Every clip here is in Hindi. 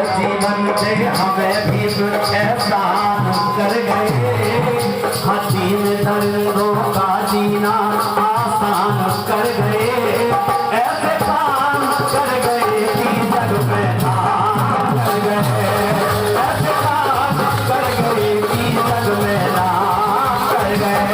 जीवन से हमें भी एहसान कर गए, हसीन दर्दों का जीना आसान कर गए, ऐसे काम कर गए कि जग में नाम कर गए, ऐसे काम कर गए कि जग में नाम कर गए।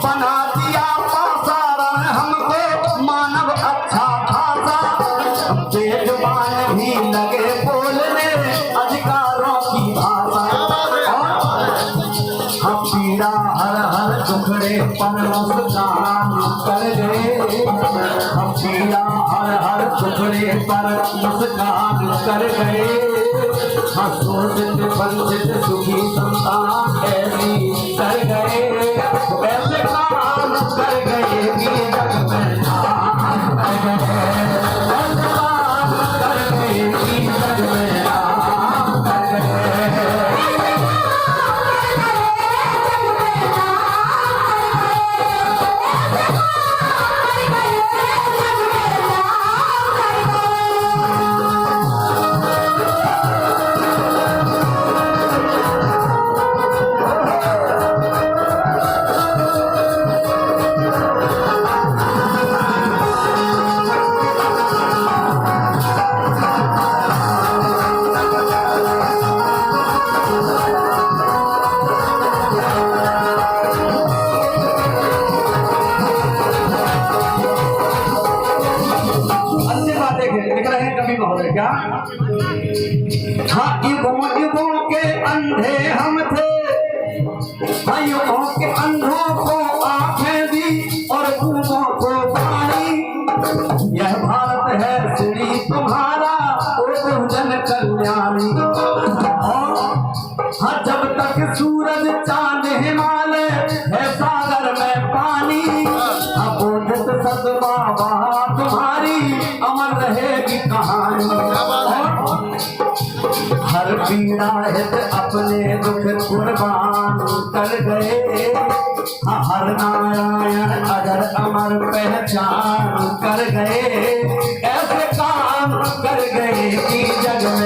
बना दिया पासारण हमको मानव अच्छा खासा, बेजुबान भी लगे बोलने अधिकारों की भाषा। हम पीड़ा हर हर टुकड़े पर मुस्कान कर गए, हम पीड़ा हर हर टुकड़े पर मुस्कान कर गए, शोषित वंचित सुखी संतान ऐसी कर गए, ऐसे काम कर गए कि जग में नाम कर गए, ऐसे काम कर गए कि जग में नाम कर गए। क्या हाँ, युगों के अंधे हम थे, युगों के अंधों को आंखें दी और गूंगों को पानी, यह भारत है श्री तुम्हारा ओ बहुजन कल्याणी। हाँ, जब तक सूरज चांद हिमालय है सागर में पानी, अबोधित सदमा वहाँ तुम्हारी अमर रहेगी कहानी। हर पीड़ा हित अपने दुख कुर्बान कर गए, हर नारायण अगर अमर पहचान कर गए, ऐसे काम कर गए कि जग में